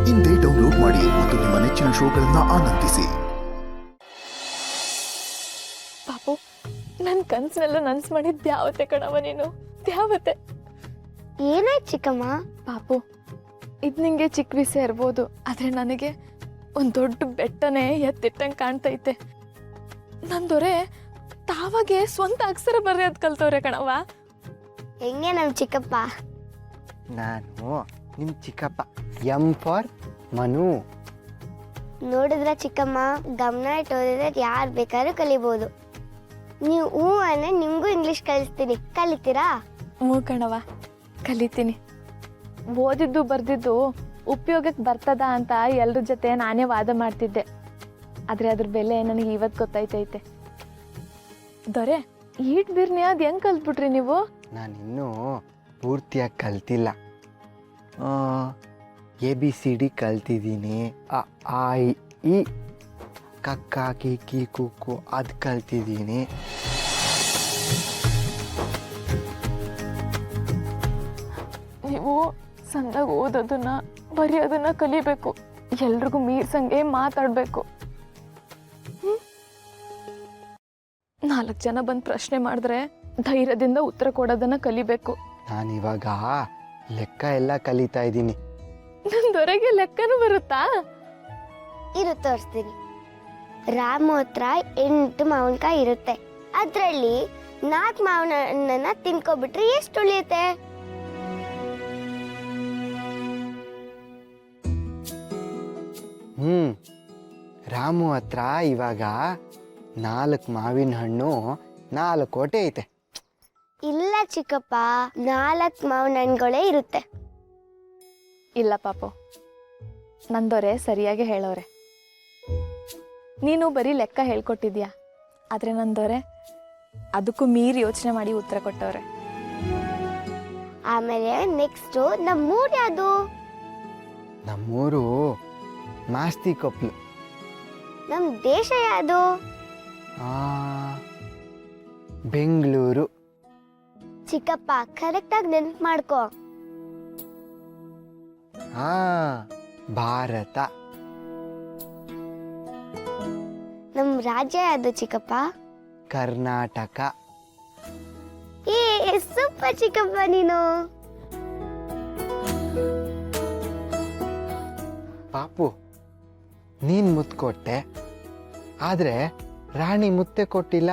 ಇಂದೇ ಡೌನ್ಲೋಡ್ ಮಾಡಿ ಮತ್ತು ನಿಮ್ಮ ನೆಚ್ಚಿನ ಶೋಗಳನ್ನ ಆನಂದಿಸಿ. ಪಾಪು, ನನ್ನ ಕನಸನ್ನೆಲ್ಲ ನನ್ಸ್ ಮಾಡಿದ್ದು ಯಾವತ್ತೆ ಕಣವ ನೀನು, ಯಾವತ್ತೆ? ಏನಾಯ್ತು ಚಿಕ್ಕಮ್ಮ? ಪಾಪು, ಇದು ನಿಂಗೆ ಚಿಕ್ಕ ವಿಷಯ ಇರ್ಬೋದು, ಆದರೆ ನನಗೆ ಒಂದು ದೊಡ್ಡ ಬೆಟ್ಟನೇ ಎತ್ತಿಟ್ಟಂಗೆ ಕಾಣ್ತೈತೆ. ನಂದೊರೆ ತಾವಾಗೆ ಸ್ವಂತ ಅಕ್ಷರ ಬರೆಯೋದು ಕಲ್ತವ್ರೆ ಕಣವ. ಹೆಂಗೆ ನಮ್ಮ ಚಿಕ್ಕಪ್ಪ? ನಾನು ನಿಮ್ಮ ಚಿಕ್ಕಪ್ಪ. M for Manu. ನೋಡಿದ್ರ ಚಿಕ್ಕಮ್ಮ, ಗಮನ ಇಟ್ಟು ಓದಿದ್ರೆ ಯಾರು ಬೇಕಾದ್ರೂ ಕಲಿಬೋದು. ನೀವು ಹೂ ಅಂದರೆ ನಿಮಗೂ ಇಂಗ್ಲೀಷ್ ಕಲಿಸ್ತೀನಿ, ಕಲಿತೀರಾ? ಹ್ಞೂ ಕಣವ, ಕಲಿತೀನಿ. ಓದಿದ್ದು ಬರ್ದಿದ್ದು ಉಪಯೋಗಕ್ಕೆ ಬರ್ತದ ಅಂತ ಎಲ್ಲರ ಜೊತೆ ನಾನೇ ವಾದ ಮಾಡ್ತಿದ್ದೆ, ಆದರೆ ಅದ್ರ ಬೆಲೆ ನನಗೆ ಇವತ್ತು ಗೊತ್ತಾಯ್ತೈತೆ. ದೊರೆ, ಈಟ್ ಬಿರ್ನಿ ಅದು ಹೆಂಗೆ ಕಲ್ತ್ಬಿಟ್ರಿ ನೀವು? ನಾನಿನ್ನೂ ಪೂರ್ತಿಯಾಗಿ ಕಲ್ತಿಲ್ಲ. ABCD ಕಲ್ತಿದ್ದೀನಿ. ಅ ಆ ಇ ಈ ಕಕ್ಕ ಕಿ ಕುಕ್ಕು ಅದು ಕಲ್ತಿದ್ದೀನಿ. ನೀವು ಸಂದಾಗ ಓದೋದನ್ನ ಬರೆಯೋದನ್ನ ಕಲಿಬೇಕು, ಎಲ್ರಿಗೂ ಮೀರ್ಸಂಗೆ ಮಾತಾಡಬೇಕು. 4 ಜನ ಬಂದು ಪ್ರಶ್ನೆ ಮಾಡಿದ್ರೆ ಧೈರ್ಯದಿಂದ ಉತ್ತರ ಕೊಡೋದನ್ನ ಕಲಿಬೇಕು. ನಾನಿವಾಗ ಲೆಕ್ಕ ಎಲ್ಲ ಕಲಿತಾ ಇದ್ದೀನಿ. ನಂದೊರೆಗೆ ಲೆಕ್ಕನೂ ಬರುತ್ತಾ? ಇರು ತೋರಿಸ್ತೀನಿ. ರಾಮು ಹತ್ರ 8 ಮಾವಿನಕಾಯಿ ಇರುತ್ತೆ. ಅದರಲ್ಲಿ 4 ಮಾವಿನ ಹಣ್ಣನ್ನ ತಿನ್ಕೊಬಿಟ್ರೆ ಎಷ್ಟು ಉಳಿಯುತ್ತೆ? ರಾಮು ಹತ್ರ ಇವಾಗ 4 ಮಾವಿನ ಹಣ್ಣು 4 ಕೋಟೆ ಐತೆ. ಇಲ್ಲ ಚಿಕ್ಕಪ್ಪ, 4 ಮಾವಿನ ಹಣ್ಣುಗಳೇ ಇರುತ್ತೆ. ಇಲ್ಲ ಪಾಪು, ನಂದೊರೆ ಸರಿಯಾಗಿ ಹೇಳೋರೆ. ನೀನು ಬರೀ ಲೆಕ್ಕ ಹೇಳ್ಕೊಟ್ಟಿದ್ಯಾ, ಆದರೆ ನಂದೊರೆ ಅದಕ್ಕೂ ಮೀರಿ ಯೋಚನೆ ಮಾಡಿ ಉತ್ತರ ಕೊಟ್ಟವ್ರೆ. ಆಮೇಲೆ ನೆಕ್ಸ್ಟು ನಮ್ಮೂರು ಯಾವುದು? ನಮ್ಮೂರು ಮಾಸ್ತಿ ಕೊಪ್ಪಲು. ನಮ್ಮ ದೇಶ ಯಾವುದು? ಬೆಂಗಳೂರು. ಚಿಕ್ಕಪ್ಪ, ಕರೆಕ್ಟಾಗಿ ನೆನ್ಪು ಮಾಡ್ಕೋ. ಭಾರತ. ನಮ್ಮ ರಾಜ್ಯ ಯಾವುದು ಚಿಕ್ಕಪ್ಪ? ಕರ್ನಾಟಕ. ಸೂಪರ್ ಚಿಕ್ಕಪ್ಪ ನೀನು. ಪಾಪು, ನೀನ್ ಮುತ್ತು ಕೊಟ್ಟೆ, ಆದ್ರೆ ರಾಣಿ ಮುತ್ತೆ ಕೊಟ್ಟಿಲ್ಲ.